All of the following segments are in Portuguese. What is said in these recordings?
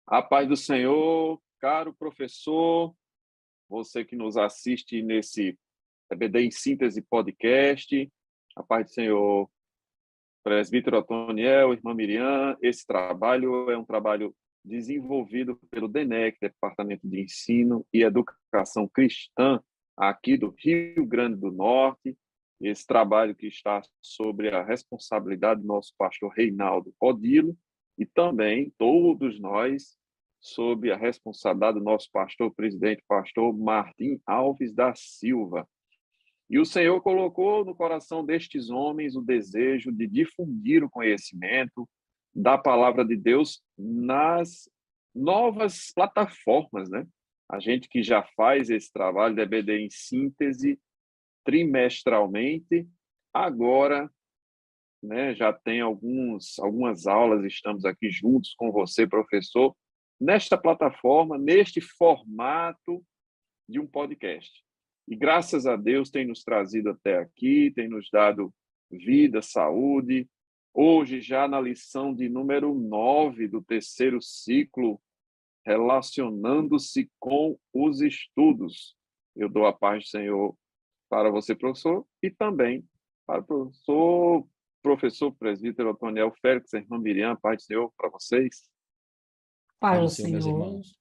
A paz do Senhor, caro professor, você que nos assiste nesse EBD em Síntese podcast, a paz do Senhor, presbítero Otoniel, irmã Miriam. Esse trabalho é um trabalho desenvolvido pelo DENEC, Departamento de Ensino e Educação Cristã, aqui do Rio Grande do Norte. Esse trabalho que está sobre a responsabilidade do nosso pastor Reinaldo Odilo e também todos nós sob a responsabilidade do nosso pastor presidente, pastor Martim Alves da Silva. E o Senhor colocou no coração destes homens o desejo de difundir o conhecimento da palavra de Deus nas novas plataformas, né? A gente que já faz esse trabalho de EBD em síntese trimestralmente, agora, né, já tem algumas aulas, estamos aqui juntos com você, professor, nesta plataforma, neste formato de um podcast. E graças a Deus tem nos trazido até aqui, tem nos dado vida, saúde. Hoje, já na lição de número 9 do terceiro ciclo, relacionando-se com os estudos. Eu dou a paz do Senhor para você, professor, e também para o professor presbítero Otoniel Félix, irmã Miriam, paz do Senhor para vocês. Paz Paz do do Senhor, meus Senhor. irmãos.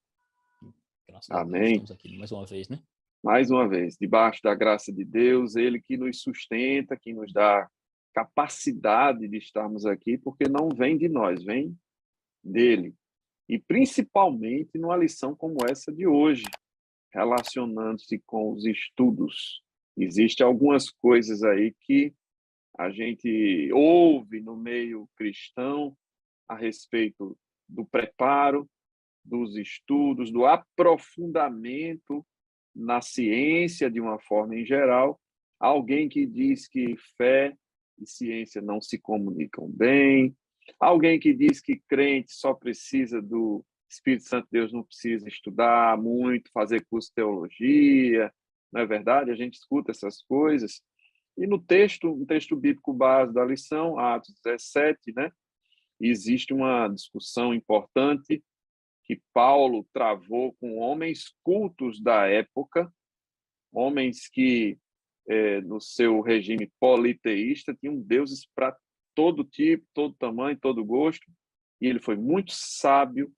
Graças a Deus, Amém. estamos aqui mais uma vez, né? Mais uma vez, debaixo da graça de Deus, Ele que nos sustenta, que nos dá capacidade de estarmos aqui, porque não vem de nós, vem dele. E principalmente numa lição como essa de hoje, relacionando-se com os estudos. Existem algumas coisas aí que a gente ouve no meio cristão a respeito do preparo, dos estudos, do aprofundamento na ciência de uma forma em geral. Alguém que diz que fé e ciência não se comunicam bem, alguém que diz que crente só precisa do Espírito Santo de Deus, não precisa estudar muito, fazer curso de teologia, não é verdade? A gente escuta essas coisas. E no texto bíblico base da lição, Atos 17, né, existe uma discussão importante que Paulo travou com homens cultos da época, homens que, no seu regime politeísta, tinham deuses para todo tipo, todo tamanho, todo gosto, e ele foi muito sábio,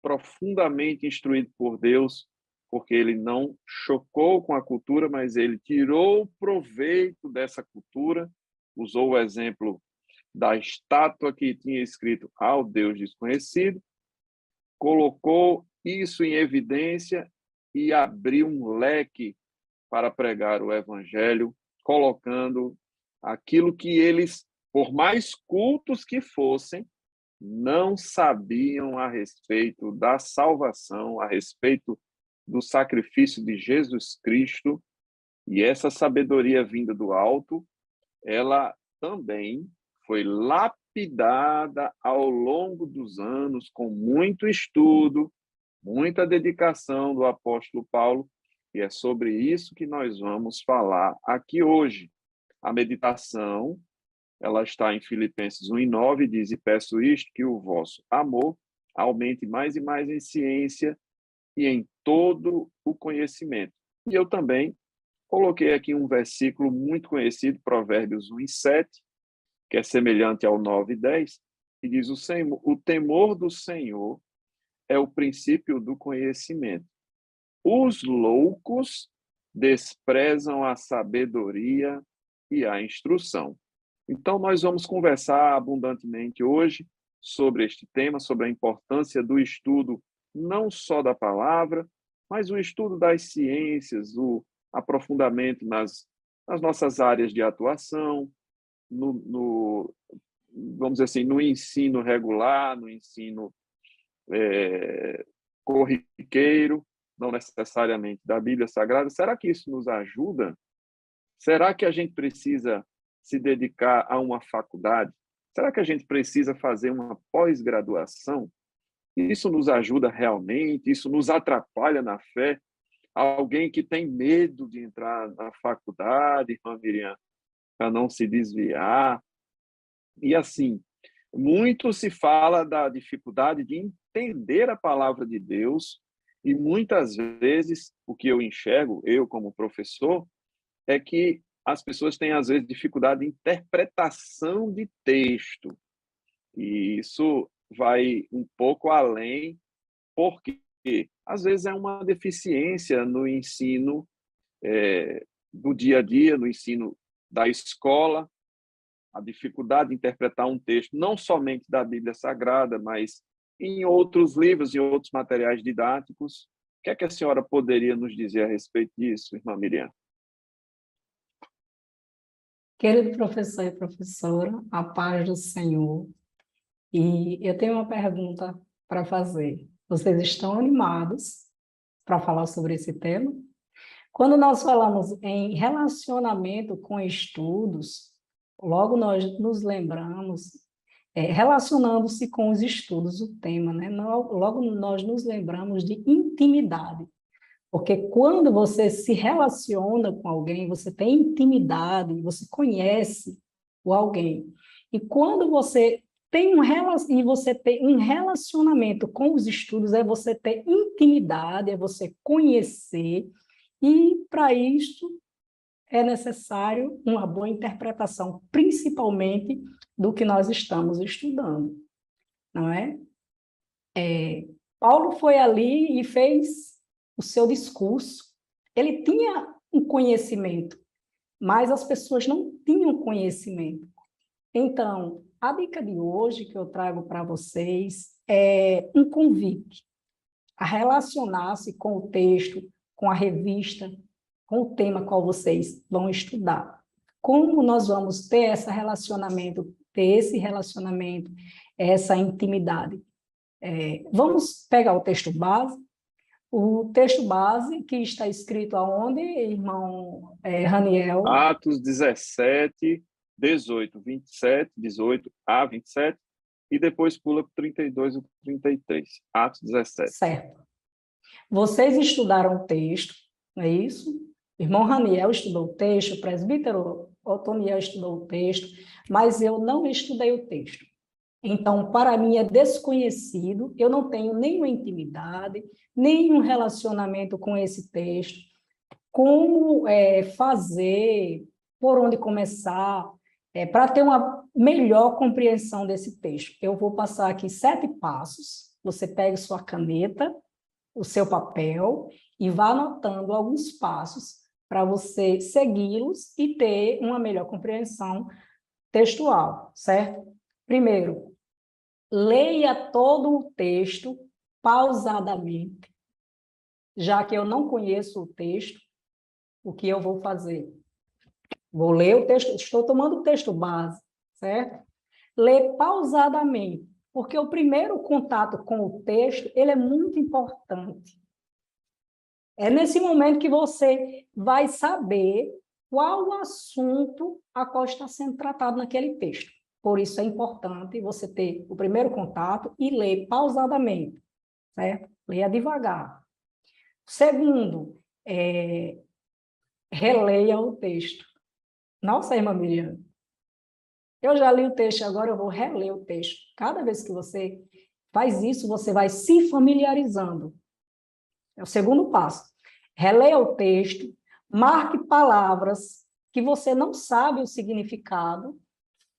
profundamente instruído por Deus, porque ele não chocou com a cultura, mas ele tirou proveito dessa cultura, usou o exemplo da estátua que tinha escrito ao Deus desconhecido, colocou isso em evidência e abriu um leque para pregar o evangelho, colocando aquilo que eles, por mais cultos que fossem, não sabiam a respeito da salvação, a respeito do sacrifício de Jesus Cristo, e essa sabedoria vinda do alto, ela também foi lapidada ao longo dos anos, com muito estudo, muita dedicação do apóstolo Paulo, e é sobre isso que nós vamos falar aqui hoje. A meditação, ela está em Filipenses 1:9, diz: "E peço isto, que o vosso amor aumente mais e mais em ciência e em todo o conhecimento." E eu também coloquei aqui um versículo muito conhecido, Provérbios 1:7, que é semelhante ao 9:10, que diz: o temor do Senhor é o princípio do conhecimento. Os loucos desprezam a sabedoria e a instrução. Então, nós vamos conversar abundantemente hoje sobre este tema, sobre a importância do estudo não só da palavra, mas o estudo das ciências, o aprofundamento nas nossas áreas de atuação, vamos dizer assim, no ensino regular, no ensino corriqueiro, não necessariamente da Bíblia Sagrada. Será que isso nos ajuda? Será que a gente precisa se dedicar a uma faculdade? Será que a gente precisa fazer uma pós-graduação? Isso nos ajuda realmente? Isso nos atrapalha na fé? Alguém que tem medo de entrar na faculdade, irmã Miriam, para não se desviar. E assim, Muito se fala da dificuldade de entender a palavra de Deus e muitas vezes o que eu enxergo, eu como professor, é que as pessoas têm às vezes dificuldade de interpretação de texto. E isso vai um pouco além, porque às vezes é uma deficiência no ensino do dia a dia, no ensino da escola, a dificuldade de interpretar um texto, não somente da Bíblia Sagrada, mas em outros livros e outros materiais didáticos. O que é que a senhora poderia nos dizer a respeito disso, irmã Miriam? Querido professor e professora, a paz do Senhor. E eu tenho uma pergunta para fazer. Vocês estão animados para falar sobre esse tema? Quando nós falamos em relacionamento com estudos, logo nós nos lembramos, relacionando-se com os estudos, o tema, né? Logo nós nos lembramos de intimidade. Porque quando você se relaciona com alguém, você tem intimidade, você conhece o alguém. E quando você tem um relacionamento com os estudos, é você ter intimidade, é você conhecer, e para isso é necessário uma boa interpretação, principalmente do que nós estamos estudando, não é? Paulo foi ali e fez o seu discurso. Ele tinha um conhecimento, mas as pessoas não tinham conhecimento. Então, a dica de hoje que eu trago para vocês é um convite a relacionar-se com o texto, com a revista, com o tema qual vocês vão estudar. Como nós vamos ter esse relacionamento, essa intimidade? Vamos pegar o texto base. O texto base que está escrito aonde, irmão Raniel? Atos 17, 18, 27, 18 a 27, e depois pula para 32 e 33. Atos 17. Certo. Vocês estudaram o texto, não é isso? O irmão Raniel estudou o texto, o presbítero Otoniel estudou o texto, mas eu não estudei o texto. Então, para mim é desconhecido, eu não tenho nenhuma intimidade, nenhum relacionamento com esse texto. Como fazer, por onde começar, para ter uma melhor compreensão desse texto? Eu vou passar aqui 7 passos, você pega sua caneta, o seu papel, e vá anotando alguns passos para você segui-los e ter uma melhor compreensão textual, certo? Primeiro, leia todo o texto pausadamente. Já que eu não conheço o texto, o que eu vou fazer? Vou ler o texto, estou tomando o texto base, certo? Ler pausadamente, porque o primeiro contato com o texto, ele é muito importante. É nesse momento que você vai saber qual o assunto a qual está sendo tratado naquele texto. Por isso é importante você ter o primeiro contato e ler pausadamente, certo? Leia devagar. Segundo, releia o texto. Nossa, irmã Miriam, eu já li o texto, agora eu vou reler o texto. Cada vez que você faz isso, você vai se familiarizando. É o segundo passo. Releia o texto, marque palavras que você não sabe o significado,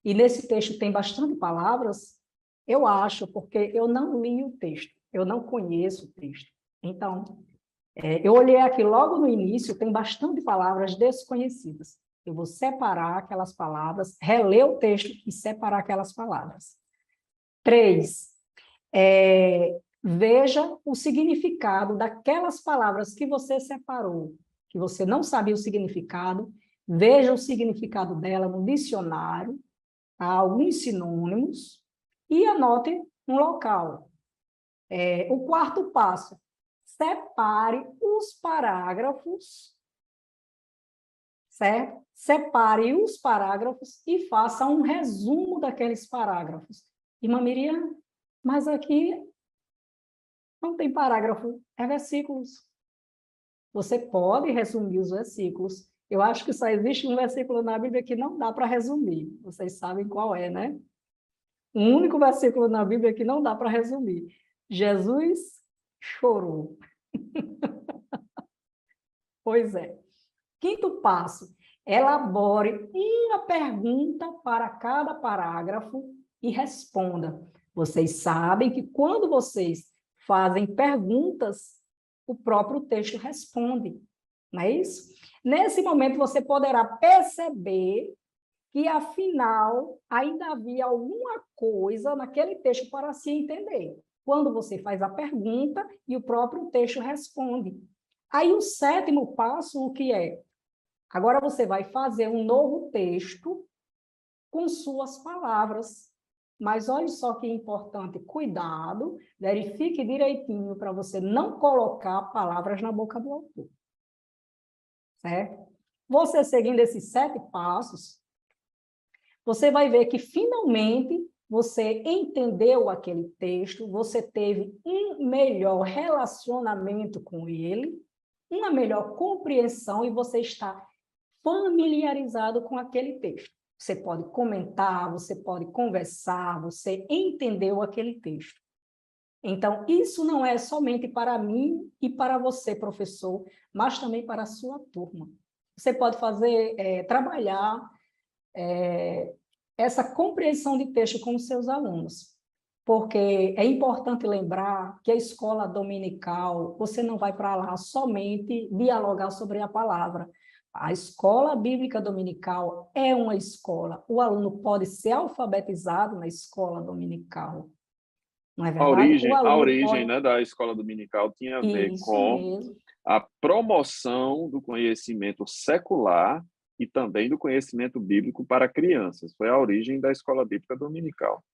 e nesse texto tem bastante palavras, eu acho, porque eu não li o texto, eu não conheço o texto. Então, eu olhei aqui logo no início, tem bastante palavras desconhecidas. Eu vou separar aquelas palavras, reler o texto e separar aquelas palavras. 3, veja o significado daquelas palavras que você separou, que você não sabia o significado, veja o significado dela no dicionário, há alguns sinônimos, e anote um local. O quarto passo, separe os parágrafos, certo? Separe os parágrafos e faça um resumo daqueles parágrafos. Irmã Miriam, mas aqui não tem parágrafo, é versículos. Você pode resumir os versículos. Eu acho que só existe um versículo na Bíblia que não dá para resumir. Vocês sabem qual é, né? O único versículo na Bíblia que não dá para resumir. Jesus chorou. Pois é. Quinto passo, elabore uma pergunta para cada parágrafo e responda. Vocês sabem que quando vocês fazem perguntas, o próprio texto responde, não é isso? Nesse momento, você poderá perceber que, afinal, ainda havia alguma coisa naquele texto para se entender. Quando você faz a pergunta e o próprio texto responde. Aí, o sétimo passo, o que é? Agora você vai fazer um novo texto com suas palavras. Mas olha só que importante, cuidado, verifique direitinho para você não colocar palavras na boca do autor. Certo? Você seguindo esses 7 passos, você vai ver que finalmente você entendeu aquele texto, você teve um melhor relacionamento com ele, uma melhor compreensão e você está familiarizado com aquele texto. Você pode comentar, você pode conversar, você entendeu aquele texto. Então, isso não é somente para mim e para você, professor, mas também para a sua turma. Você pode fazer, trabalhar essa compreensão de texto com os seus alunos, porque é importante lembrar que a escola dominical, você não vai para lá somente dialogar sobre a palavra. A escola bíblica dominical é uma escola. O aluno pode ser alfabetizado na escola dominical. Não é verdade? O A aluno origem, pode... né, da escola dominical tinha a ver Isso com mesmo. a promoção do conhecimento secular e também do conhecimento bíblico para crianças. Foi a origem da escola bíblica dominical.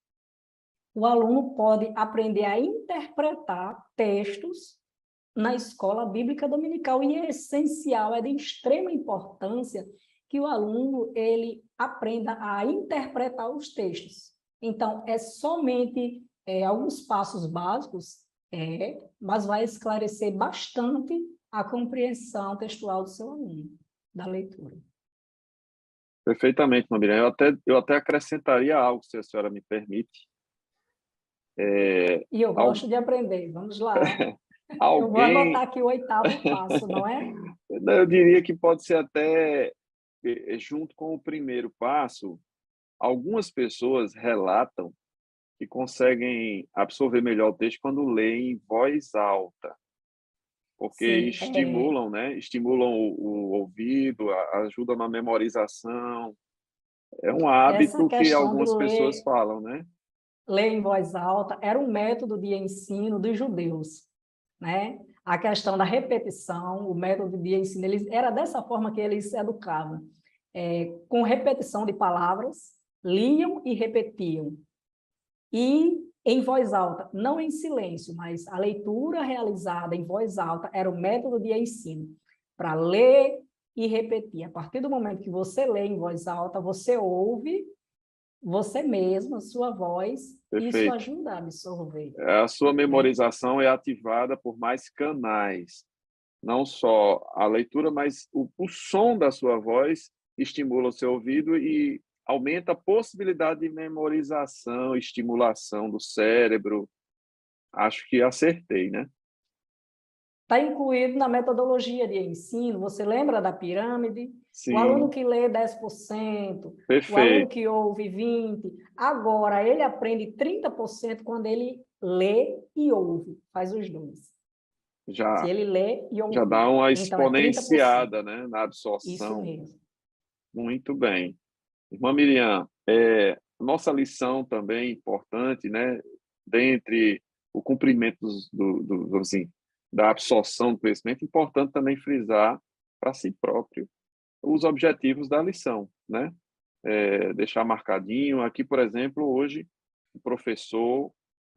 O aluno pode aprender a interpretar textos na escola bíblica dominical e é essencial, é de extrema importância que o aluno ele aprenda a interpretar os textos. Então, é somente alguns passos básicos, mas vai esclarecer bastante a compreensão textual do seu aluno, da leitura. Perfeitamente, Miriam. Eu até acrescentaria algo, se a senhora me permite. E eu gosto de aprender, vamos lá. Eu vou anotar aqui o 8º passo, não é? Eu diria que pode ser até, junto com o primeiro passo, algumas pessoas relatam que conseguem absorver melhor o texto quando leem em voz alta, porque Sim, estimulam, né? Estimulam o ouvido, ajudam na memorização. É um essa hábito que questão de algumas pessoas falam, né? ler em voz alta era um método de ensino dos judeus, né? A questão da repetição, o método de ensino, era dessa forma que eles educavam, com repetição de palavras, liam e repetiam. E em voz alta, não em silêncio, mas a leitura realizada em voz alta era o método de ensino, para ler e repetir. A partir do momento que você lê em voz alta, você ouve você mesmo, a sua voz, isso Perfeito. ajuda a absorver. A sua memorização é ativada por mais canais, não só a leitura, mas o som da sua voz estimula o seu ouvido e aumenta a possibilidade de memorização, estimulação do cérebro. Acho que acertei, né? Está incluído na metodologia de ensino. Você lembra da pirâmide? Sim. O aluno que lê 10%, Perfeito. o aluno que ouve 20%. Agora, ele aprende 30% quando ele lê e ouve, faz os dois. Se ele lê e ouve. Já dá uma então, exponenciada, né, na absorção. Isso mesmo. Muito bem. Irmã Miriam, nossa lição também importante, né, dentre o cumprimento assim, da absorção do conhecimento, importante também frisar para si próprio os objetivos da lição, né? Deixar marcadinho. Aqui, por exemplo, hoje, o professor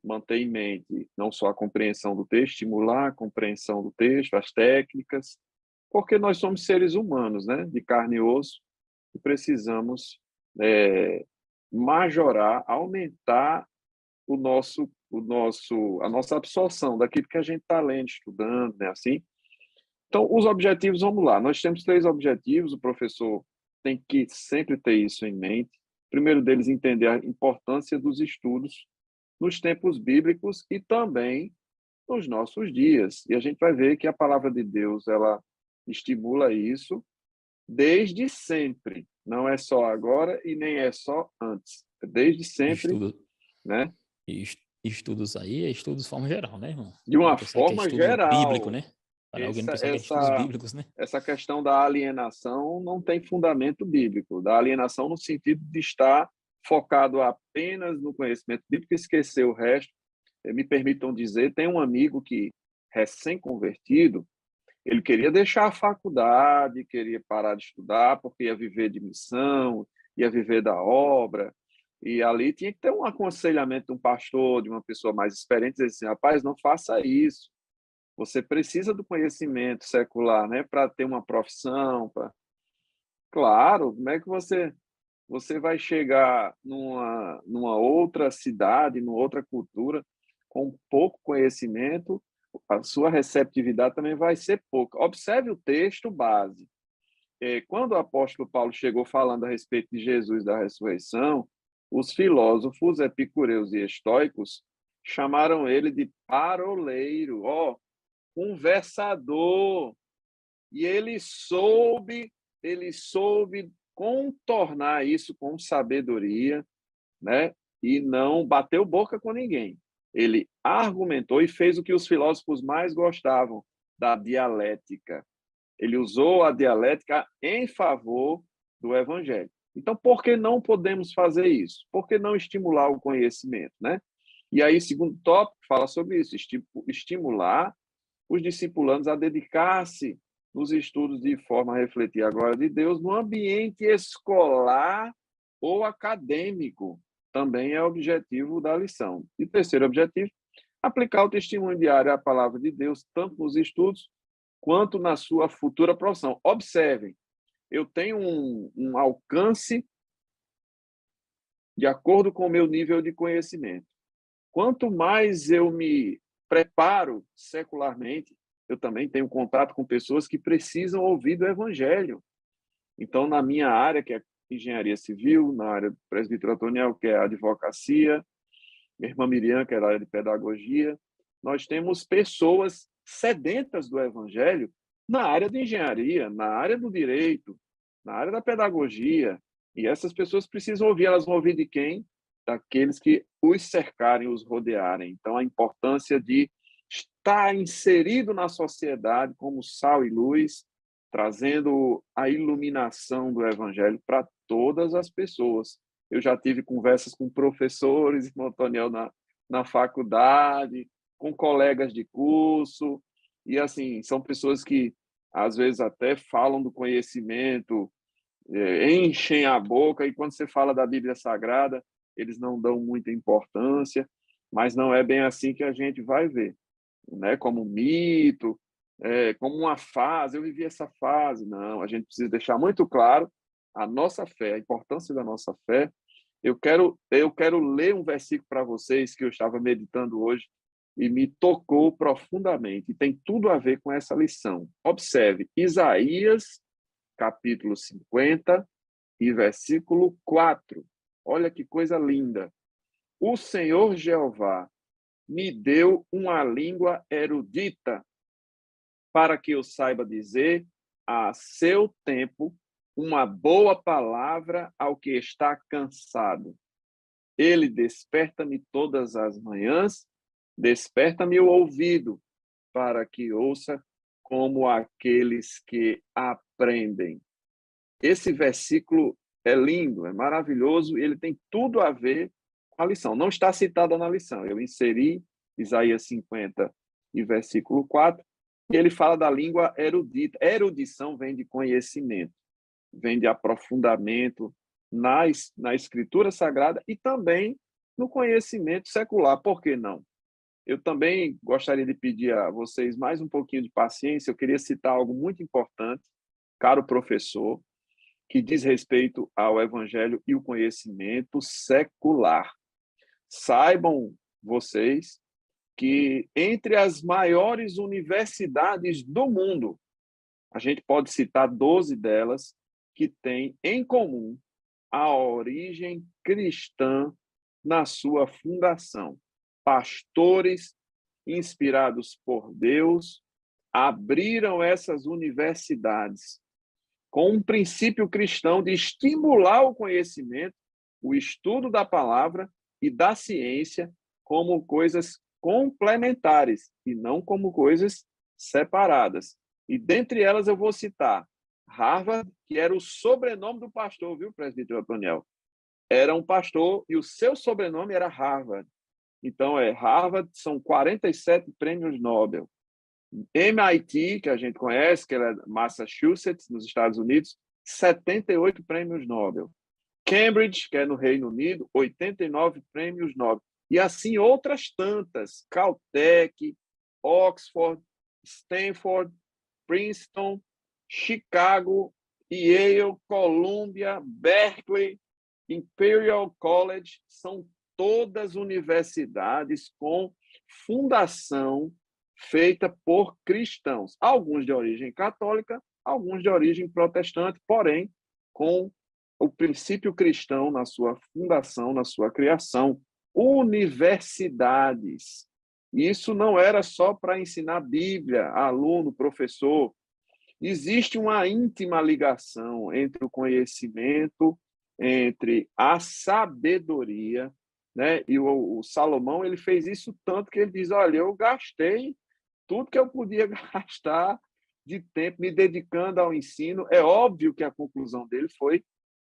mantém em mente não só a compreensão do texto, estimular a compreensão do texto, as técnicas, porque nós somos seres humanos, né, de carne e osso, e precisamos majorar, aumentar a nossa absorção daquilo que a gente está lendo, estudando, né, assim. Então, os objetivos, vamos lá. Nós temos 3 objetivos, o professor tem que sempre ter isso em mente. primeiro deles, entender a importância dos estudos nos tempos bíblicos e também nos nossos dias. E a gente vai ver que a palavra de Deus, ela estimula isso desde sempre. Não é só agora e nem é só antes. É desde sempre, né? E estudos aí, estudos de forma geral, né, irmão? De uma Não pensar que é forma estudo bíblico, geral, né? Para alguém não pensar que é estudos bíblicos, né? essa questão da alienação não tem fundamento bíblico. Da alienação no sentido de estar focado apenas no conhecimento bíblico e esquecer o resto. Me permitam dizer, tem um amigo que, recém-convertido, ele queria deixar a faculdade, queria parar de estudar, porque ia viver de missão, ia viver da obra, e ali tinha que ter um aconselhamento de um pastor, de uma pessoa mais experiente, dizer assim, rapaz, não faça isso. Você precisa do conhecimento secular, né, para ter uma profissão. Claro, como é que você vai chegar numa outra cidade, numa outra cultura, com pouco conhecimento, a sua receptividade também vai ser pouca. Observe o texto base. Quando o apóstolo Paulo chegou falando a respeito de Jesus da ressurreição, os filósofos epicureus e estoicos chamaram ele de paroleiro, conversador. E ele soube contornar isso com sabedoria, né? E não bateu boca com ninguém. Ele argumentou e fez o que os filósofos mais gostavam, da dialética. Ele usou a dialética em favor do evangelho. Então, por que não podemos fazer isso? Por que não estimular o conhecimento, né? E aí, segundo tópico, fala sobre isso, estimular os discipulandos a dedicar-se nos estudos de forma a refletir a glória de Deus no ambiente escolar ou acadêmico. Também é objetivo da lição. E terceiro objetivo, aplicar o testemunho diário à palavra de Deus, tanto nos estudos quanto na sua futura profissão. Observem, eu tenho um alcance de acordo com o meu nível de conhecimento. Quanto mais eu me preparo secularmente, eu também tenho contato com pessoas que precisam ouvir do evangelho. Então, na minha área, que é engenharia civil, na área do presbítero Antoniel, que é a advocacia, minha irmã Miriam, que é da área de pedagogia, nós temos pessoas sedentas do evangelho na área de engenharia, na área do direito, na área da pedagogia. E essas pessoas precisam ouvir. Elas vão ouvir de quem? Daqueles que os cercarem, os rodearem. Então, a importância de estar inserido na sociedade como sal e luz, trazendo a iluminação do evangelho para todas as pessoas. Eu já tive conversas com professores, irmão Antoniel, na faculdade, com colegas de curso, e assim, são pessoas que às vezes até falam do conhecimento, enchem a boca, e quando você fala da Bíblia Sagrada, eles não dão muita importância, mas não é bem assim que a gente vai ver, né? Como um mito, como uma fase, eu vivi essa fase. Não, a gente precisa deixar muito claro a nossa fé, a importância da nossa fé. Eu quero ler um versículo para vocês que eu estava meditando hoje e me tocou profundamente, e tem tudo a ver com essa lição. Observe, Isaías, capítulo 50 e versículo 4. Olha que coisa linda. O Senhor Jeová me deu uma língua erudita para que eu saiba dizer a seu tempo uma boa palavra ao que está cansado. Ele desperta-me todas as manhãs, desperta-me o ouvido para que ouça como aqueles que aprendem. Esse versículo é lindo, é maravilhoso, e ele tem tudo a ver com a lição. Não está citada na lição. Eu inseri Isaías 50 e versículo 4, e ele fala da língua erudita. Erudição vem de conhecimento, vem de aprofundamento na escritura sagrada e também no conhecimento secular. Por que não? Eu também gostaria de pedir a vocês mais um pouquinho de paciência. Eu queria citar algo muito importante, caro professor, que diz respeito ao evangelho e o conhecimento secular. Saibam vocês que entre as maiores universidades do mundo, a gente pode citar 12 delas que têm em comum a origem cristã na sua fundação. Pastores inspirados por Deus abriram essas universidades com um princípio cristão de estimular o conhecimento, o estudo da palavra e da ciência como coisas complementares e não como coisas separadas. E dentre elas eu vou citar Harvard, que era o sobrenome do pastor, viu, presbítero Antoniel? Era um pastor e o seu sobrenome era Harvard. Então, Harvard, são 47 prêmios Nobel. MIT, que a gente conhece, que é Massachusetts, nos Estados Unidos, 78 prêmios Nobel. Cambridge, que é no Reino Unido, 89 prêmios Nobel. E assim outras tantas, Caltech, Oxford, Stanford, Princeton, Chicago, Yale, Columbia, Berkeley, Imperial College, são todas universidades com fundação feita por cristãos, alguns de origem católica, alguns de origem protestante, porém com o princípio cristão na sua fundação, na sua criação. Universidades. Isso não era só para ensinar Bíblia, aluno, professor. Existe uma íntima ligação entre o conhecimento, entre a sabedoria, né? E o Salomão, ele fez isso tanto que ele diz, olha, eu gastei tudo que eu podia gastar de tempo me dedicando ao ensino. É óbvio que a conclusão dele foi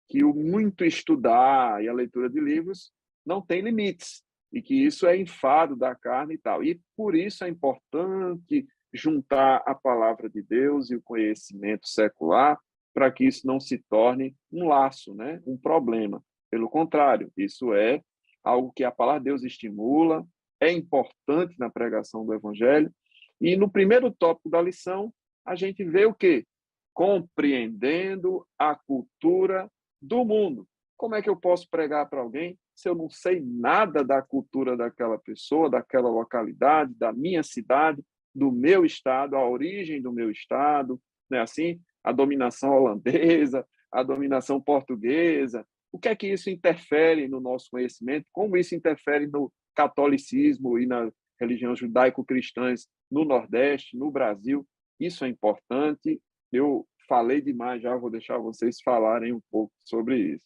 que o muito estudar e a leitura de livros não tem limites, e que isso é enfado da carne e tal. E por isso é importante juntar a palavra de Deus e o conhecimento secular para que isso não se torne um laço, né? Um problema. Pelo contrário, isso é algo que a palavra de Deus estimula, é importante na pregação do Evangelho. E no primeiro tópico da lição, a gente vê o quê? Compreendendo a cultura do mundo. Como é que eu posso pregar para alguém se eu não sei nada da cultura daquela pessoa, daquela localidade, da minha cidade, do meu estado, a origem do meu estado, né? Assim, a dominação holandesa, a dominação portuguesa? O que é que isso interfere no nosso conhecimento? Como isso interfere no catolicismo e nas religiões judaico-cristãs no Nordeste, no Brasil? Isso é importante. Eu falei demais já, vou deixar vocês falarem um pouco sobre isso.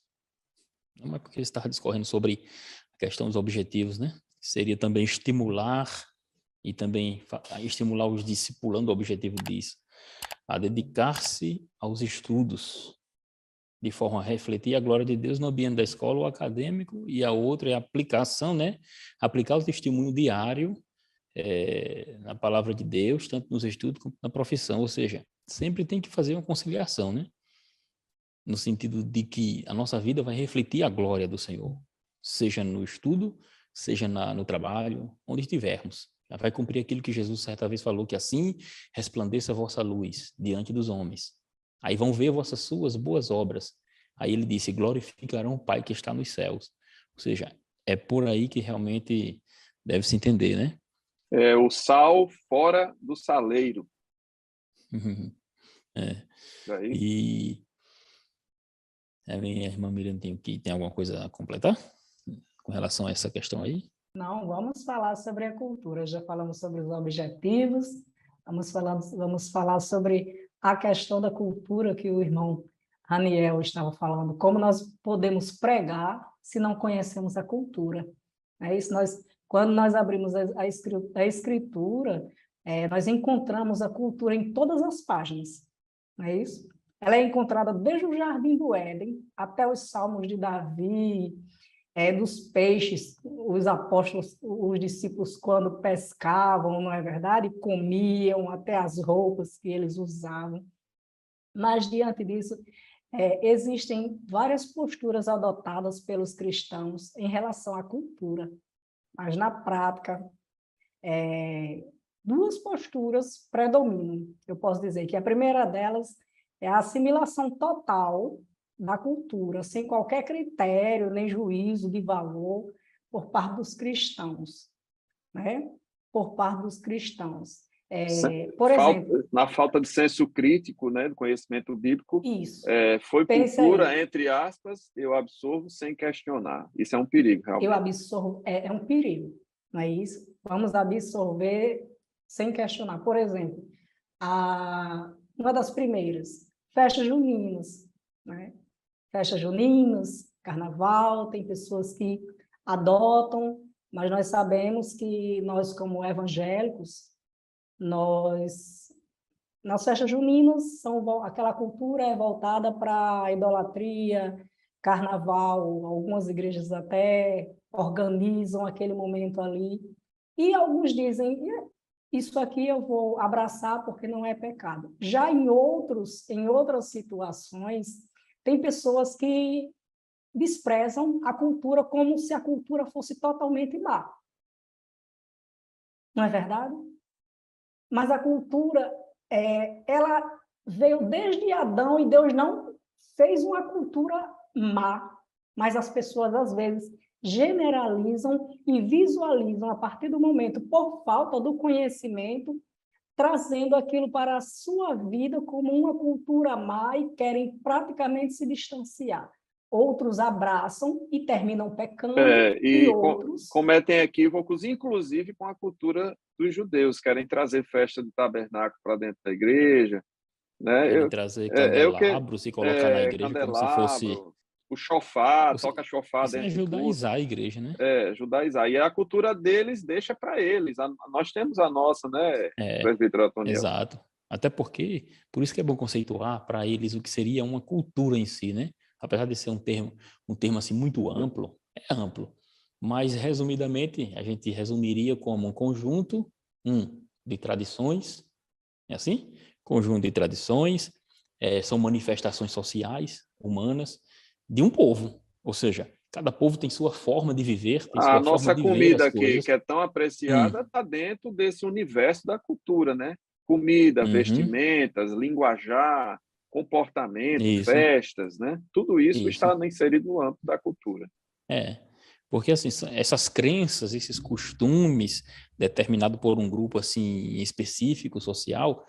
Não é porque você estava discorrendo sobre a questão dos objetivos, né? Seria também estimular e também estimular os discipulando, o objetivo disso, a dedicar-se aos estudos, de forma a refletir a glória de Deus no ambiente da escola ou acadêmico, e a outra é a aplicação, né? Aplicar o testemunho diário na palavra de Deus, tanto nos estudos como na profissão, ou seja, sempre tem que fazer uma conciliação, né? No sentido de que a nossa vida vai refletir a glória do Senhor, seja no estudo, seja no trabalho, onde estivermos. Já vai cumprir aquilo que Jesus certa vez falou, que assim resplandeça a vossa luz diante dos homens. Aí vão ver vossas suas boas obras. Aí ele disse, glorificarão o Pai que está nos céus. Ou seja, é por aí que realmente deve se entender, né? É o sal fora do saleiro. Daí. E a minha irmã Miriam tem alguma coisa a completar com relação a essa questão aí? Não, vamos falar sobre a cultura. Já falamos sobre os objetivos, vamos falar sobre a questão da cultura que o irmão Raniel estava falando, como nós podemos pregar se não conhecemos a cultura. É isso, quando nós abrimos a escritura, nós encontramos a cultura em todas as páginas, não é isso? Ela é encontrada desde o Jardim do Éden até os Salmos de Davi, dos peixes, os apóstolos, os discípulos, quando pescavam, não é verdade? Comiam, até as roupas que eles usavam. Mas, diante disso, existem várias posturas adotadas pelos cristãos em relação à cultura. Mas, na prática, duas posturas predominam. Eu posso dizer que a primeira delas é a assimilação total da cultura, sem qualquer critério nem juízo de valor por parte dos cristãos, né? Por parte dos cristãos. Por exemplo... Na falta de senso crítico, né, do conhecimento bíblico, Isso. Foi Pensa cultura, aí. entre aspas, eu absorvo sem questionar. Isso é um perigo, realmente. Eu absorvo, é um perigo, não é isso? Vamos absorver sem questionar. Por exemplo, uma das primeiras, festas juninas, né? Festas juninas, carnaval, tem pessoas que adotam, mas nós sabemos que nós, como evangélicos, nas festas juninas, aquela cultura é voltada para a idolatria, carnaval, algumas igrejas até organizam aquele momento ali. E alguns dizem, isso aqui eu vou abraçar porque não é pecado. Já em outras situações, tem pessoas que desprezam a cultura como se a cultura fosse totalmente má. Não é verdade? Mas a cultura, ela veio desde Adão e Deus não fez uma cultura má, mas as pessoas, às vezes, generalizam e visualizam a partir do momento, por falta do conhecimento, trazendo aquilo para a sua vida como uma cultura má e querem praticamente se distanciar. Outros abraçam e terminam pecando, e outros... cometem equívocos, inclusive com a cultura dos judeus, querem trazer festa do tabernáculo para dentro da igreja, né? Querem trazer candelabros e colocar na igreja como se fosse... O shofar, toca shofar isso dentro é de tudo. judaizar a igreja, né? Judaizar. E a cultura deles deixa para eles. Nós temos a nossa, né, presbítero Otoniel? Exato. Até porque, por isso que é bom conceituar para eles o que seria uma cultura em si, né? Apesar de ser um termo assim muito amplo, é amplo. Mas, resumidamente, a gente resumiria como um conjunto de tradições, é assim? Conjunto de tradições, são manifestações sociais, humanas, de um povo. Ou seja, cada povo tem sua forma de viver, tem sua forma de ver as coisas. A nossa comida aqui, que é tão apreciada, está dentro desse universo da cultura, né? Comida, vestimentas, linguajar, comportamento, festas, né? Tudo isso está inserido no âmbito da cultura. Porque assim, essas crenças, esses costumes determinados por um grupo assim específico, social,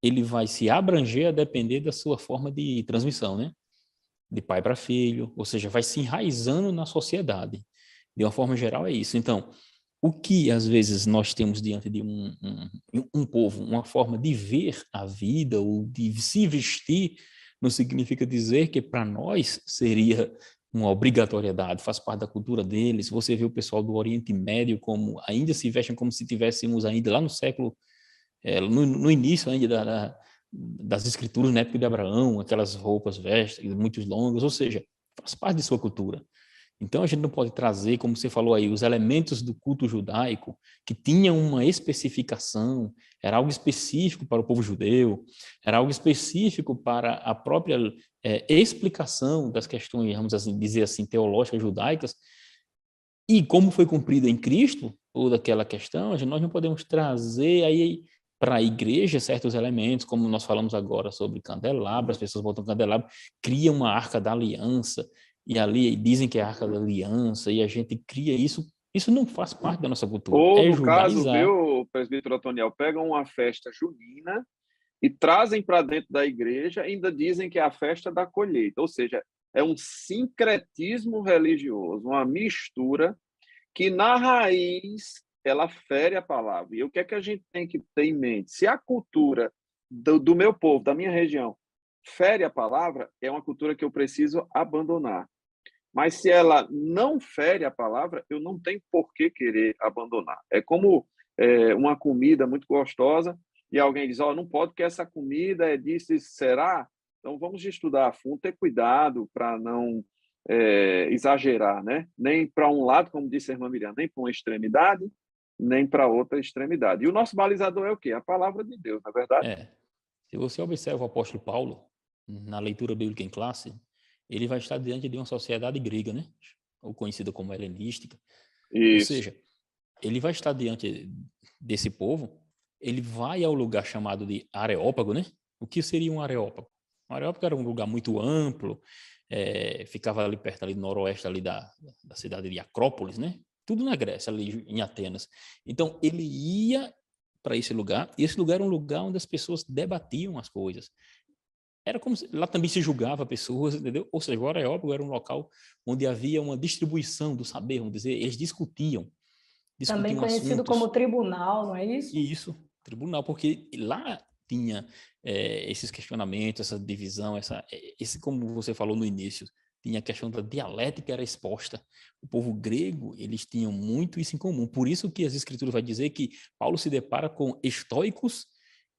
ele vai se abranger a depender da sua forma de transmissão, né? De pai para filho, ou seja, vai se enraizando na sociedade. De uma forma geral é isso. Então, o que às vezes nós temos diante de um povo, uma forma de ver a vida ou de se vestir, não significa dizer que para nós seria uma obrigatoriedade, faz parte da cultura deles. Você vê o pessoal do Oriente Médio como ainda se vestem como se tivéssemos ainda lá no século, no início ainda das escrituras, na época de Abraão, aquelas roupas vestes, muito longas, ou seja, faz parte de sua cultura. Então, a gente não pode trazer, como você falou aí, os elementos do culto judaico, que tinham uma especificação, era algo específico para o povo judeu, era algo específico para a própria explicação das questões, vamos assim, dizer assim, teológicas judaicas, e como foi cumprida em Cristo, toda aquela questão, nós não podemos trazer aí para a igreja certos elementos, como nós falamos agora sobre candelabro, as pessoas botam candelabro, criam uma arca da aliança, e ali dizem que é a Arca da Aliança, e a gente cria isso. Isso não faz parte da nossa cultura. Ou, no caso, viu, presbítero Otoniel, pegam uma festa junina e trazem para dentro da igreja, ainda dizem que é a festa da colheita. Ou seja, é um sincretismo religioso, uma mistura que, na raiz, ela fere a palavra. E o que é que a gente tem que ter em mente? Se a cultura do meu povo, da minha região, fere a palavra, é uma cultura que eu preciso abandonar. Mas se ela não fere a palavra, eu não tenho por que querer abandonar. É como uma comida muito gostosa e alguém diz, não pode que essa comida é disso, será? Então vamos estudar a fundo, ter cuidado para não exagerar, né? Nem para um lado, como disse a irmã Miriam, nem para uma extremidade, nem para outra extremidade. E o nosso balizador é o quê? A palavra de Deus, não é verdade? Se você observa o apóstolo Paulo, na leitura bíblica em classe, ele vai estar diante de uma sociedade grega, né? Ou conhecida como helenística. Isso. Ou seja, ele vai estar diante desse povo, ele vai ao lugar chamado de Areópago, né? O que seria um Areópago? Um Areópago era um lugar muito amplo, ficava ali perto ali do noroeste ali da cidade de Acrópolis, né? Tudo na Grécia, ali em Atenas. Então, ele ia para esse lugar, e esse lugar era um lugar onde as pessoas debatiam as coisas. Era como se, lá também se julgava pessoas, entendeu? Ou seja, agora é óbvio, era um local onde havia uma distribuição do saber, vamos dizer, eles discutiam Também conhecido assuntos. como tribunal, não é isso? E isso, tribunal, porque lá tinha esses questionamentos, essa divisão, esse, como você falou no início, tinha a questão da dialética era exposta. O povo grego, eles tinham muito isso em comum. Por isso que as escrituras vai dizer que Paulo se depara com estoicos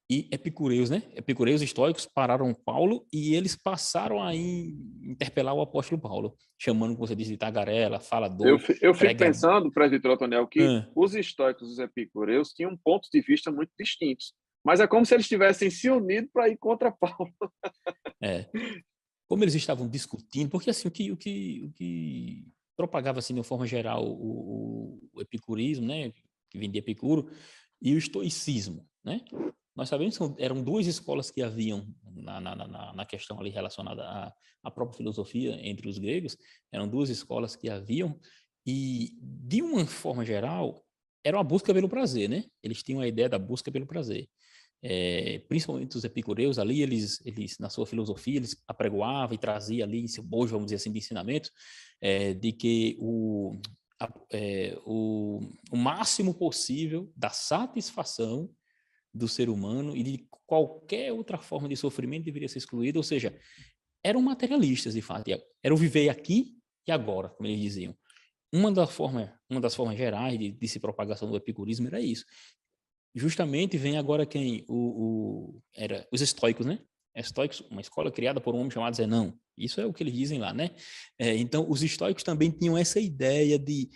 e epicureus, né? Epicureus e estoicos pararam Paulo e eles passaram a interpelar o apóstolo Paulo, chamando, como você disse, de tagarela, falador, Eu fico pregador. pensando, presbítero Otoniel, que os estoicos e os epicureus tinham pontos de vista muito distintos, mas é como se eles tivessem se unido para ir contra Paulo. Como eles estavam discutindo, porque assim, o que propagava assim, de uma forma geral o epicurismo, né, que vem de Epicuro, e o estoicismo, né? Nós sabemos que eram duas escolas que haviam na questão ali relacionada à própria filosofia entre os gregos, eram duas escolas que haviam, e de uma forma geral, era uma busca pelo prazer, né? Eles tinham a ideia da busca pelo prazer. Principalmente os epicureus ali, eles na sua filosofia, eles apregoavam e traziam ali em seu bojo, vamos dizer assim, de ensinamentos, de que o máximo possível da satisfação do ser humano e de qualquer outra forma de sofrimento deveria ser excluída, ou seja, eram materialistas, de fato, era o viver aqui e agora, como eles diziam. Uma das formas gerais de se propagação do epicurismo era isso. Justamente vem agora quem? Era os estoicos, né? Estoicos, uma escola criada por um homem chamado Zenão. Isso é o que eles dizem lá, né? Então, os estoicos também tinham essa ideia de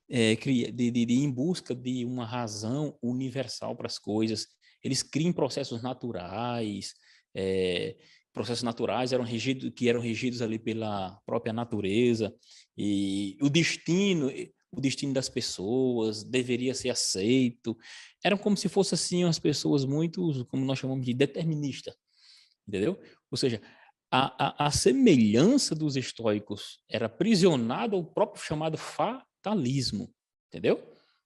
ir em busca de uma razão universal para as coisas. Eles criam processos naturais, eram regidos ali pela própria natureza, e o destino das pessoas deveria ser aceito. Eram como se fossem assim as pessoas muito, como nós chamamos de determinista, entendeu? Ou seja, a semelhança dos estoicos era aprisionada ao próprio chamado fatalismo, entendeu?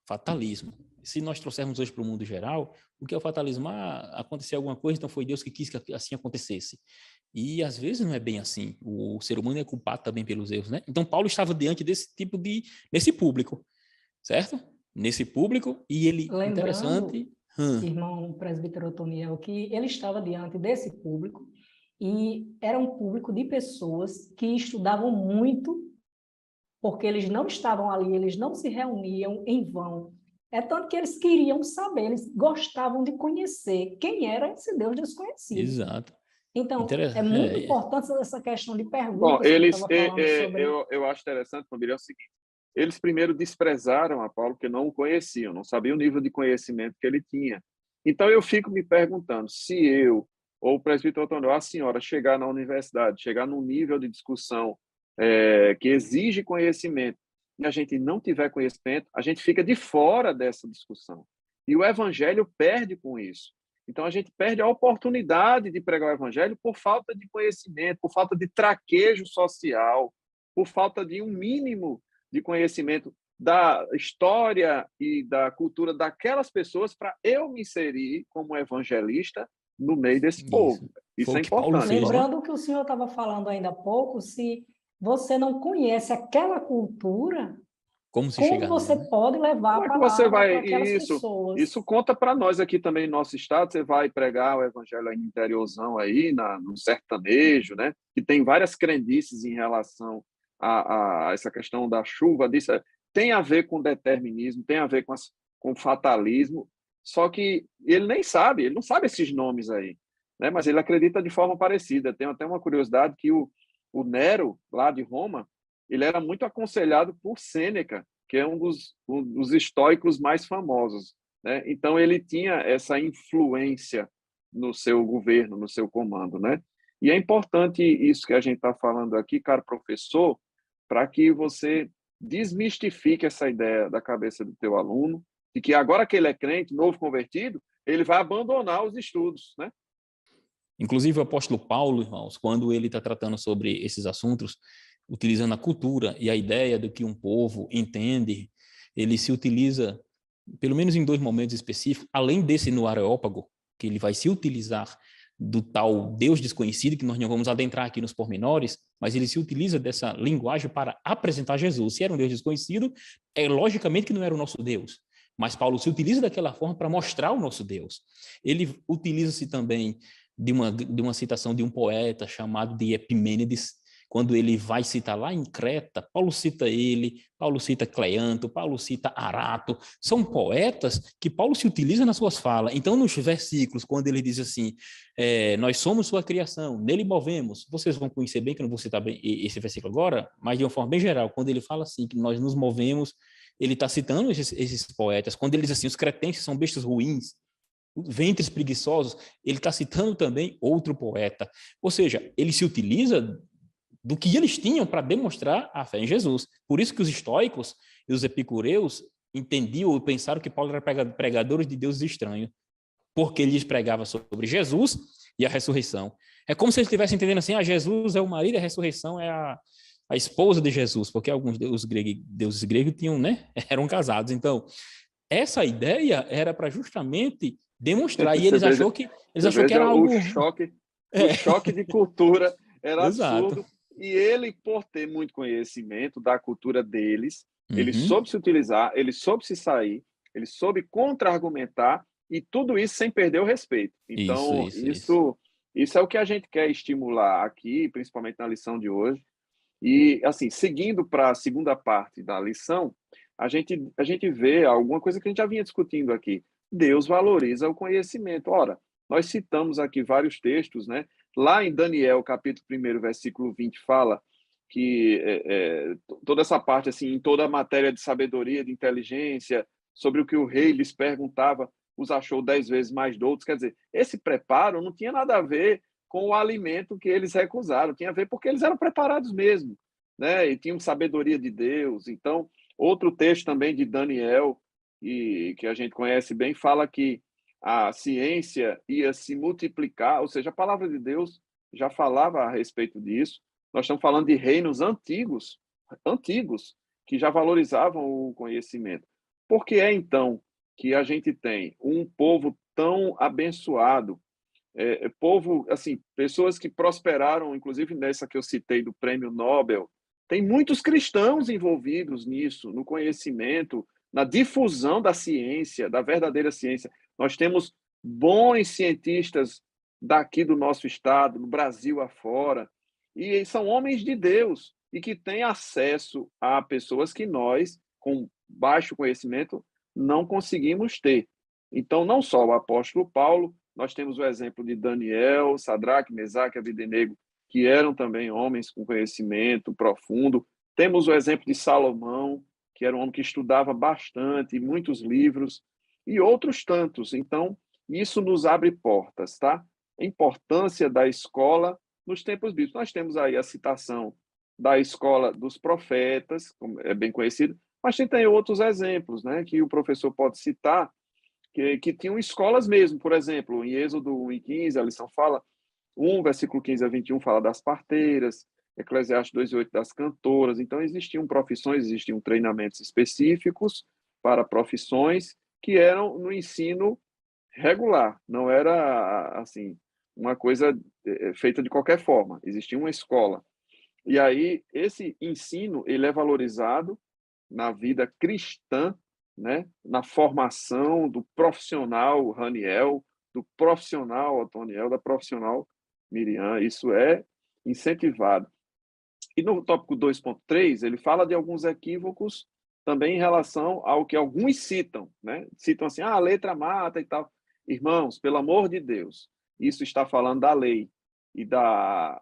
Fatalismo. Se nós trouxermos hoje para o mundo geral, o que é o fatalismo? Aconteceu alguma coisa, então foi Deus que quis que assim acontecesse. E às vezes não é bem assim. O ser humano é culpado também pelos erros, né? Então Paulo estava diante nesse público, certo? Nesse público, e ele, Lembrando, interessante... irmão presbítero Otoniel, que ele estava diante desse público e era um público de pessoas que estudavam muito, porque eles não estavam ali, eles não se reuniam em vão. É tanto que eles queriam saber, eles gostavam de conhecer quem era esse Deus desconhecido. Exato. Então, é muito importante essa questão de perguntas. Bom, que ele estava falando sobre... eu acho interessante, Família, é o seguinte: eles primeiro desprezaram a Paulo, porque não o conheciam, não sabiam o nível de conhecimento que ele tinha. Então, eu fico me perguntando, se eu, ou o presbítero Otoniel, a senhora, chegar na universidade, chegar num nível de discussão que exige conhecimento, e a gente não tiver conhecimento, a gente fica de fora dessa discussão. E o evangelho perde com isso. Então, a gente perde a oportunidade de pregar o evangelho por falta de conhecimento, por falta de traquejo social, por falta de um mínimo de conhecimento da história e da cultura daquelas pessoas para eu me inserir como evangelista no meio desse povo. Isso é importante. Lembrando que o senhor estava falando ainda há pouco, se você não conhece aquela cultura, como você pode levar a palavra para aquelas pessoas? Isso conta para nós aqui também no nosso estado. Você vai pregar o evangelho aí no interiorzão, aí, no sertanejo, né? Que tem várias crendices em relação a essa questão da chuva, disso. Tem a ver com determinismo, tem a ver com fatalismo, só que ele nem sabe, ele não sabe esses nomes aí, né? Mas ele acredita de forma parecida. Tem até uma curiosidade que o Nero, lá de Roma, ele era muito aconselhado por Sêneca, que é um dos estoicos mais famosos, né? Então, ele tinha essa influência no seu governo, no seu comando, né? E é importante isso que a gente está falando aqui, caro professor, para que você desmistifique essa ideia da cabeça do teu aluno, de que agora que ele é crente, novo convertido, ele vai abandonar os estudos, né? Inclusive, o apóstolo Paulo, irmãos, quando ele está tratando sobre esses assuntos, utilizando a cultura e a ideia do que um povo entende, ele se utiliza pelo menos em 2 momentos específicos, além desse no Areópago, que ele vai se utilizar do tal Deus desconhecido, que nós não vamos adentrar aqui nos pormenores, mas ele se utiliza dessa linguagem para apresentar Jesus. Se era um Deus desconhecido, é logicamente que não era o nosso Deus, mas Paulo se utiliza daquela forma para mostrar o nosso Deus. Ele utiliza-se também de uma citação de um poeta chamado de Epimênides, quando ele vai citar lá em Creta, Paulo cita ele, Paulo cita Cleanto, Paulo cita Arato, são poetas que Paulo se utiliza nas suas falas. Então, nos versículos, quando ele diz assim, nós somos sua criação, nele movemos, vocês vão conhecer bem, que eu não vou citar bem esse versículo agora, mas de uma forma bem geral, quando ele fala assim, que nós nos movemos, ele está citando esses poetas. Quando ele diz assim, os cretenses são bestas ruins, ventres preguiçosos, ele está citando também outro poeta. Ou seja, ele se utiliza do que eles tinham para demonstrar a fé em Jesus. Por isso que os estoicos e os epicureus entendiam ou pensaram que Paulo era pregador de deuses estranhos, porque ele lhes pregava sobre Jesus e a ressurreição. É como se eles estivessem entendendo assim, Jesus é o marido e a ressurreição é a esposa de Jesus, porque alguns deuses gregos tinham, né, eram casados. Então, essa ideia era para justamente demonstrar, e eles acharam que era algo... O choque de cultura era Exato. absurdo. E ele, por ter muito conhecimento da cultura deles, ele soube se utilizar, ele soube se sair, ele soube contra-argumentar, e tudo isso sem perder o respeito. Então, isso é o que a gente quer estimular aqui, principalmente na lição de hoje. E, assim, seguindo para a segunda parte da lição, a gente vê alguma coisa que a gente já vinha discutindo aqui. Deus valoriza o conhecimento. Ora, nós citamos aqui vários textos, né? Lá em Daniel, capítulo 1, versículo 20, fala que toda essa parte, assim, em toda a matéria de sabedoria, de inteligência, sobre o que o rei lhes perguntava, os achou 10 vezes mais doutos. Quer dizer, esse preparo não tinha nada a ver com o alimento que eles recusaram, tinha a ver porque eles eram preparados mesmo, né? E tinham sabedoria de Deus. Então, outro texto também de Daniel, que a gente conhece bem, fala que a ciência ia se multiplicar, ou seja, a palavra de Deus já falava a respeito disso. Nós estamos falando de reinos antigos, que já valorizavam o conhecimento. Por que é, então, que a gente tem um povo tão abençoado, povo, assim, pessoas que prosperaram, inclusive nessa que eu citei do Prêmio Nobel, tem muitos cristãos envolvidos nisso, no conhecimento, na difusão da ciência, da verdadeira ciência. Nós temos bons cientistas daqui do nosso estado, do Brasil afora, e são homens de Deus e que têm acesso a pessoas que nós, com baixo conhecimento, não conseguimos ter. Então, não só o apóstolo Paulo, nós temos o exemplo de Daniel, Sadraque, Mesaque e Abdenego, que eram também homens com conhecimento profundo. Temos o exemplo de Salomão, que era um homem que estudava bastante, muitos livros, e outros tantos. Então, isso nos abre portas, tá? A importância da escola nos tempos bíblicos. Nós temos aí a citação da escola dos profetas, como é bem conhecido, mas tem outros exemplos, né, que o professor pode citar, que tinham escolas mesmo. Por exemplo, em Êxodo 1:15, a lição fala, 1, versículo 15 a 21, fala das parteiras, Eclesiastes 2:8 das cantoras. Então, existiam profissões, existiam treinamentos específicos para profissões que eram no ensino regular, não era, assim, uma coisa feita de qualquer forma, existia uma escola. E aí, esse ensino, ele é valorizado na vida cristã, né? Na formação do profissional Raniel, do profissional Otoniel, da profissional Miriam, isso é incentivado. E no tópico 2.3, ele fala de alguns equívocos também em relação ao que alguns citam, né? Citam assim, a letra mata e tal. Irmãos, pelo amor de Deus, isso está falando da lei e da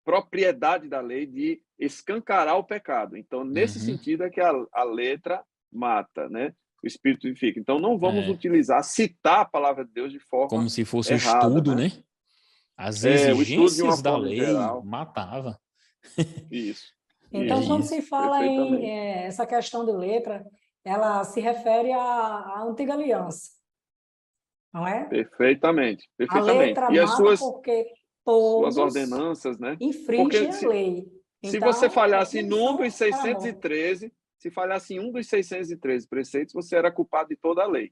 propriedade da lei de escancarar o pecado. Então, nesse sentido é que a letra mata, né? O espírito vivifica. Então, não vamos citar a palavra de Deus de forma como se fosse errada, o estudo, né? As exigências da lei geral. matava. Isso. Então, quando se fala em perfeitamente. essa questão de letra, ela se refere à antiga aliança, não é? Perfeitamente. A letra E as mata porque todos suas ordenanças, né? infringem a lei. Se Então, você falhasse a em punição Números era a morte. 613, Se falhasse em um dos 613 preceitos, você era culpado de toda a lei.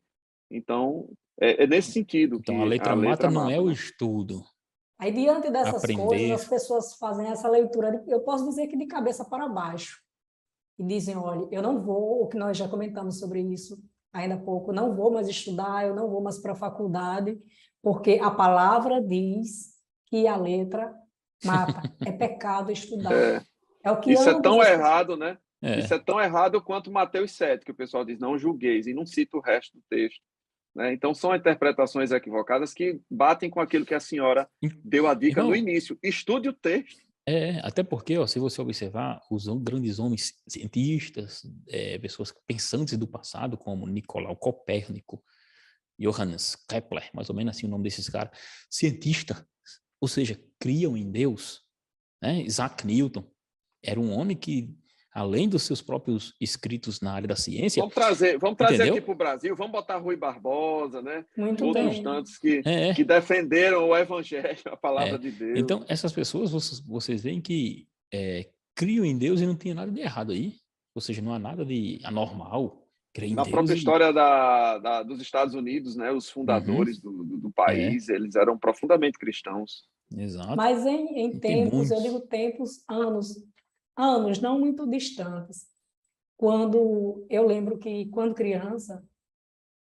Então, é nesse sentido que Então, a letra mata não é o né? estudo. Aí, diante dessas coisas, Aprender. as pessoas fazem essa leitura, eu posso dizer que de cabeça para baixo. E dizem, olha, eu não vou, o que nós já comentamos sobre isso ainda há pouco, não vou mais estudar, eu não vou mais para a faculdade, porque a palavra diz que a letra mata. É pecado estudar. É, É o que isso é ambos tão os... errado, né? Isso É. é tão errado quanto Mateus 7, que o pessoal diz, não julgueis, e não cita o resto do texto. Né? Então, são interpretações equivocadas que batem com aquilo que a senhora deu a dica no Irmão, início. Estude o texto. até porque, ó, se você observar, os grandes homens cientistas, pessoas pensantes do passado, como Nicolau Copérnico, Johannes Kepler, mais ou menos assim o nome desses caras, cientista, ou seja, criam em Deus, né? Isaac Newton era um homem que, além dos seus próprios escritos na área da ciência, Vamos trazer aqui entendeu? para o Brasil, vamos botar Rui Barbosa, né? Muito Outros bem. tantos que É, defenderam o evangelho, a palavra é. de Deus. Então, essas pessoas, vocês veem que criam em Deus e não tem nada de errado aí. Ou seja, não há nada de anormal. Crer em Na Deus própria e... história dos Estados Unidos, né? Os Uhum, fundadores do país, é, eles eram profundamente cristãos. exato. Mas em E tem tempos, eu digo muitos. tempos, anos, não muito distantes, quando eu lembro que, quando criança,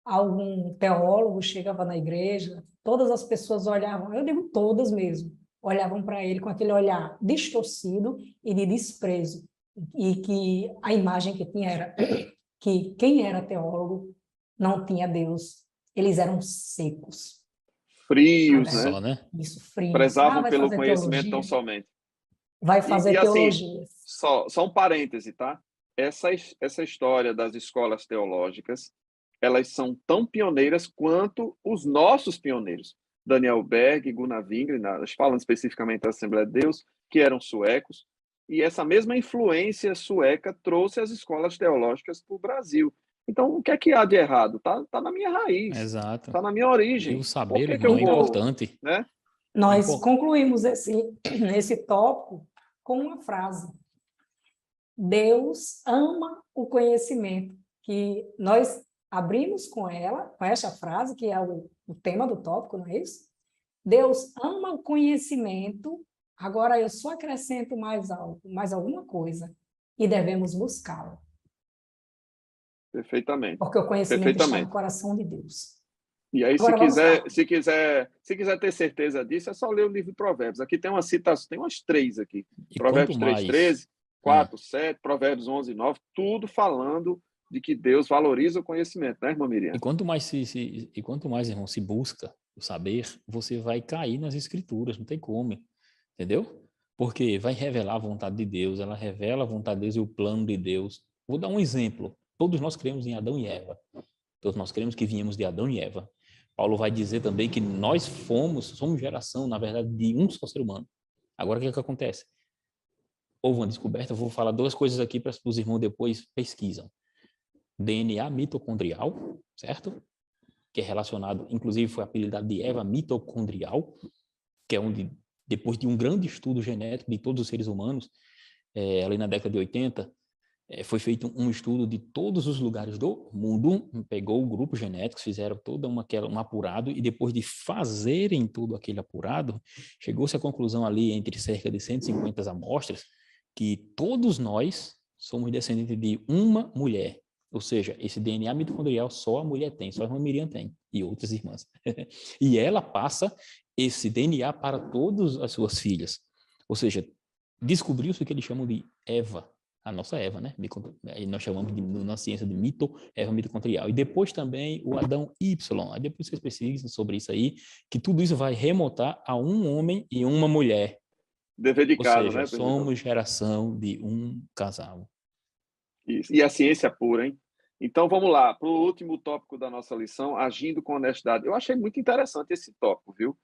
algum teólogo chegava na igreja, todas as pessoas olhavam, eu digo todas mesmo, olhavam para ele com aquele olhar distorcido e de desprezo, e que a imagem que tinha era que quem era teólogo não tinha Deus, eles eram secos, Frios, Olha né? só, né? isso, frios. Ah, Prezavam vai pelo fazer conhecimento tão teologia? somente. Vai E fazer assim, teologia. só um parêntese, tá? Essa história das escolas teológicas, elas são tão pioneiras quanto os nossos pioneiros. Daniel Berg, Gunnar Wingren, falando especificamente da Assembleia de Deus, que eram suecos, e essa mesma influência sueca trouxe as escolas teológicas para o Brasil. Então, o que é que há de errado? Tá na minha raiz, Exato. tá na minha E o origem. Por saber, que irmão, eu é vou, importante. né? É Nós impor- concluímos esse tópico com uma frase: Deus ama o conhecimento, que nós abrimos com ela, com essa frase, que é o tema do tópico, não é isso? Deus ama o conhecimento, agora eu só acrescento mais algo, mais alguma coisa, e devemos buscá-lo, Perfeitamente. porque o conhecimento está no Perfeitamente. coração de Deus. E aí, Agora vamos lá. se quiser ter certeza disso, é só ler o livro de Provérbios. Aqui tem uma citação, tem umas 3 aqui. E quanto Provérbios 3, mais, 13, 4, 7, Provérbios 11, 9, tudo falando de que Deus valoriza o conhecimento, né, irmã Miriam? e quanto mais, irmão, se busca o saber, você vai cair nas escrituras, não tem como, entendeu? Porque vai revelar a vontade de Deus, ela revela a vontade de Deus e o plano de Deus. Vou dar um exemplo. Todos nós cremos em Adão e Eva. Todos nós cremos que viemos de Adão e Eva. Paulo vai dizer também que nós somos geração, na verdade, de um só ser humano. Agora, o que é que acontece? Houve uma descoberta, eu vou falar duas coisas aqui para os irmãos depois pesquisam. DNA mitocondrial, certo? Que é relacionado, inclusive foi apelidado de Eva mitocondrial, que é onde, depois de um grande estudo genético de todos os seres humanos, ali na década de 80, foi feito um estudo de todos os lugares do mundo, pegou o grupo genético, fizeram todo um apurado, e depois de fazerem todo aquele apurado, chegou-se à conclusão ali, entre cerca de 150 amostras, que todos nós somos descendentes de uma mulher. Ou seja, esse DNA mitocondrial só a mulher tem, só a irmã Miriam tem, e outras irmãs. E ela passa esse DNA para todas as suas filhas. Ou seja, descobriu-se o que eles chamam de Eva, a nossa Eva, né? Nós chamamos na ciência de Eva mitocondrial. E depois também o Adão Y. Aí depois vocês pesquisam sobre isso aí, que tudo isso vai remontar a um homem e uma mulher. Dever de Ou casa, seja, né, presbítero? somos geração de um casal. Isso. E a ciência pura, hein? Então, vamos lá, para o último tópico da nossa lição, agindo com honestidade. Eu achei muito interessante esse tópico, viu?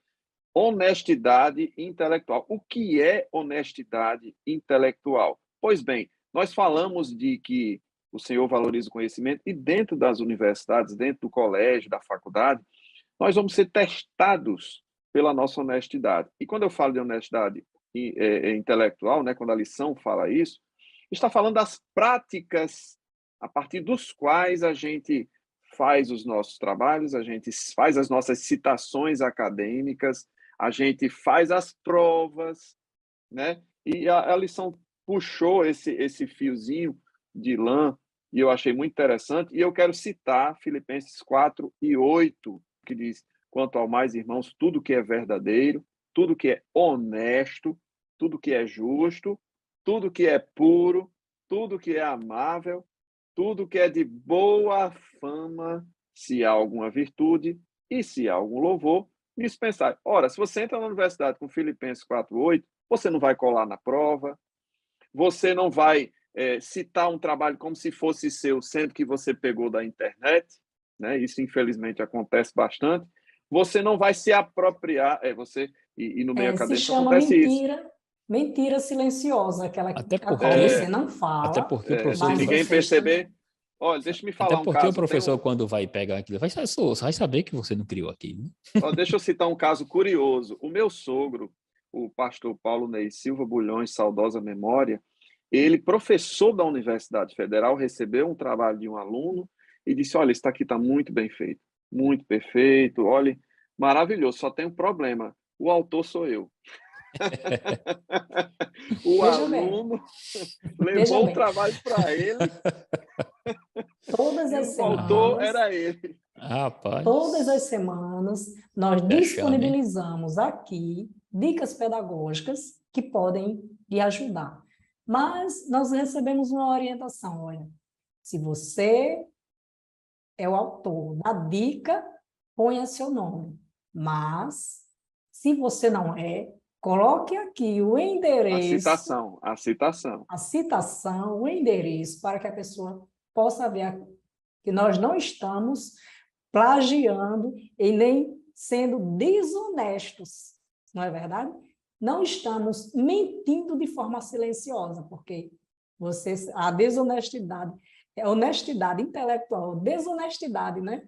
Honestidade intelectual. O que é honestidade intelectual? Pois bem, nós falamos de que o Senhor valoriza o conhecimento e dentro das universidades, dentro do colégio, da faculdade, nós vamos ser testados pela nossa honestidade. E quando eu falo de honestidade intelectual, né, quando a lição fala isso, está falando das práticas a partir dos quais a gente faz os nossos trabalhos, a gente faz as nossas citações acadêmicas, a gente faz as provas, né? E a lição puxou esse fiozinho de lã, e eu achei muito interessante, e eu quero citar Filipenses 4:8, que diz: quanto ao mais, irmãos, tudo que é verdadeiro, tudo que é honesto, tudo que é justo, tudo que é puro, tudo que é amável, tudo que é de boa fama, se há alguma virtude e se há algum louvor, dispensai. Ora, se você entra na universidade com Filipenses 4:8, você não vai colar na prova, você não vai citar um trabalho como se fosse seu, sendo que você pegou da internet, né? Isso, infelizmente, acontece bastante. Você não vai se apropriar, e no meio Se acadêmico chama acontece isso. mentira silenciosa, Até a qual você porque, não até fala, porque o professor mas Se que vai, ninguém você está... perceber, olha, deixa eu me até falar um porque o caso. professor quando vai pegar aquilo, vai saber que você não criou aquilo, né? Deixa eu citar um caso curioso. O meu sogro, o pastor Paulo Ney Silva Bulhões, saudosa memória, ele, professor da Universidade Federal, recebeu um trabalho de um aluno e disse: olha, isso aqui está muito bem feito, muito perfeito, olha, maravilhoso, só tem um problema, o autor sou eu. O Veja bem, aluno veja levou o bem, trabalho para ele todas e as o autor semanas, era ele. todas as Rapaz, semanas, nós vexame, hein? disponibilizamos aqui dicas pedagógicas que podem lhe ajudar. Mas nós recebemos uma orientação, olha, se você é o autor da dica, ponha seu nome. Mas, se você não é, coloque aqui o endereço, A citação. a citação, o endereço, para que a pessoa possa ver que nós não estamos plagiando e nem sendo desonestos, não é verdade? Não estamos mentindo de forma silenciosa, porque a desonestidade, é honestidade intelectual, desonestidade, né?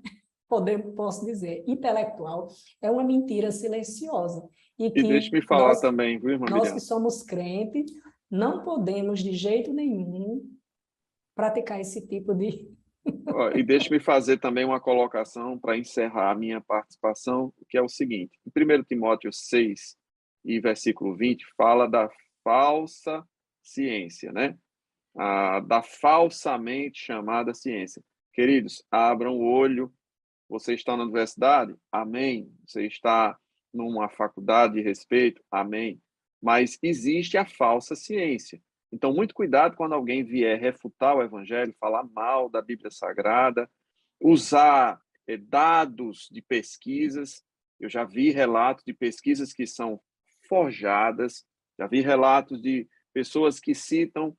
Posso dizer, intelectual, é uma mentira silenciosa. E E deixe-me que falar também, viu, irmã nós que Miriam? somos crentes, não podemos de jeito nenhum praticar esse tipo de... E deixe-me fazer também uma colocação para encerrar a minha participação, que é o seguinte: em 1 Timóteo 6 e versículo 20, fala da falsa ciência, né? Da falsamente chamada ciência. Queridos, abram o olho. Você está na universidade? Amém. Você está numa faculdade de respeito? Amém. Mas existe a falsa ciência. Então, muito cuidado quando alguém vier refutar o evangelho, falar mal da Bíblia Sagrada, usar dados de pesquisas. Eu já vi relatos de pesquisas que são forjadas, já vi relatos de pessoas que citam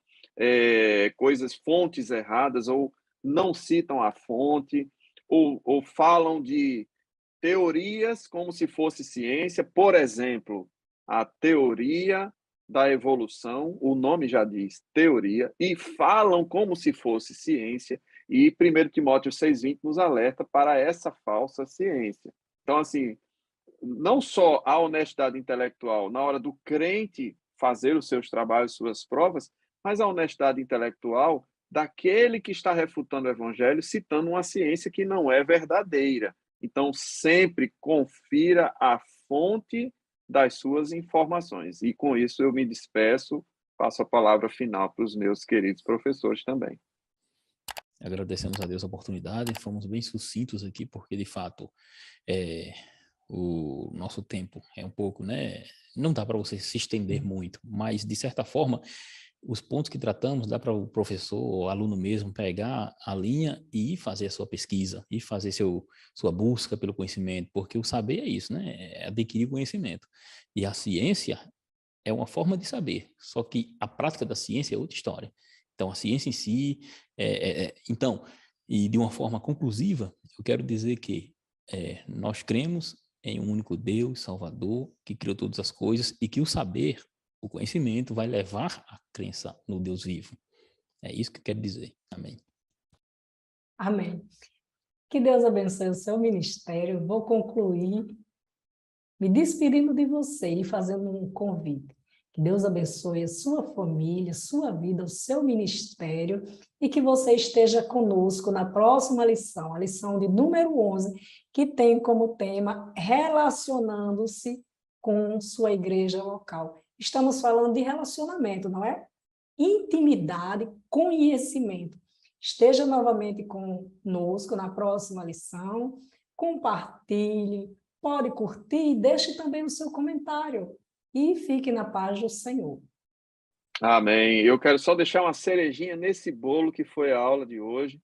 fontes erradas, ou não citam a fonte, ou falam de teorias como se fosse ciência. Por exemplo, a teoria da evolução, o nome já diz teoria, e falam como se fosse ciência, e 1 Timóteo 6,20 nos alerta para essa falsa ciência. Então, assim, não só a honestidade intelectual na hora do crente fazer os seus trabalhos, suas provas, mas a honestidade intelectual daquele que está refutando o evangelho, citando uma ciência que não é verdadeira. Então, sempre confira a fonte das suas informações. E com isso eu me despeço, passo a palavra final para os meus queridos professores também. Agradecemos a Deus a oportunidade, fomos bem sucintos aqui, porque de fato o nosso tempo é um pouco, né? Não dá para você se estender muito, mas de certa forma, os pontos que tratamos, dá para o professor ou aluno mesmo pegar a linha e fazer a sua pesquisa, e fazer sua busca pelo conhecimento, porque o saber é isso, né? É adquirir conhecimento. E a ciência é uma forma de saber, só que a prática da ciência é outra história. Então, a ciência em si, então, e de uma forma conclusiva, eu quero dizer que nós cremos em um único Deus, Salvador, que criou todas as coisas, e que o saber, o conhecimento, vai levar à crença no Deus vivo. É isso que eu quero dizer. Amém. Amém. Que Deus abençoe o seu ministério. Vou concluir me despedindo de você e fazendo um convite. Que Deus abençoe a sua família, sua vida, o seu ministério e que você esteja conosco na próxima lição, a lição de número 11, que tem como tema relacionando-se com sua igreja local. Estamos falando de relacionamento, não é? Intimidade, conhecimento. Esteja novamente conosco na próxima lição, compartilhe, pode curtir e deixe também o seu comentário. E fique na paz do Senhor. Amém. Eu quero só deixar uma cerejinha nesse bolo que foi a aula de hoje,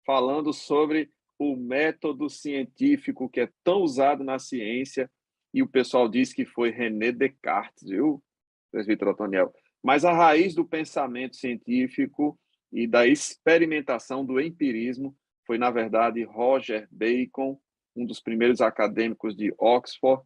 falando sobre o método científico que é tão usado na ciência, e o pessoal diz que foi René Descartes, viu, presbítero Otoniel? Mas a raiz do pensamento científico e da experimentação do empirismo foi, na verdade, Roger Bacon, um dos primeiros acadêmicos de Oxford,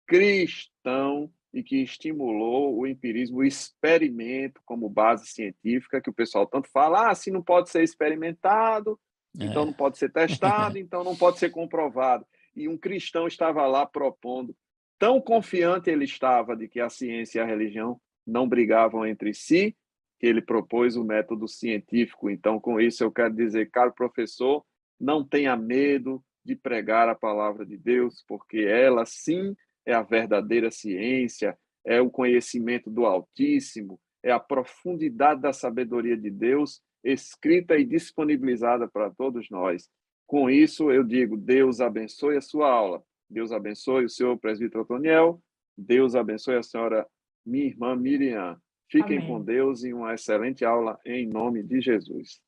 cristão, e que estimulou o empirismo, o experimento como base científica, que o pessoal tanto fala, se não pode ser experimentado, então não pode ser testado, então não pode ser comprovado. E um cristão estava lá propondo, tão confiante ele estava de que a ciência e a religião não brigavam entre si, que ele propôs o método científico. Então, com isso, eu quero dizer, caro professor, não tenha medo de pregar a palavra de Deus, porque ela, sim, é a verdadeira ciência, é o conhecimento do Altíssimo, é a profundidade da sabedoria de Deus, escrita e disponibilizada para todos nós. Com isso, eu digo, Deus abençoe a sua aula, Deus abençoe o senhor presbítero Otoniel, Deus abençoe a senhora, minha irmã Miriam. Fiquem Amém. com Deus e uma excelente aula em nome de Jesus.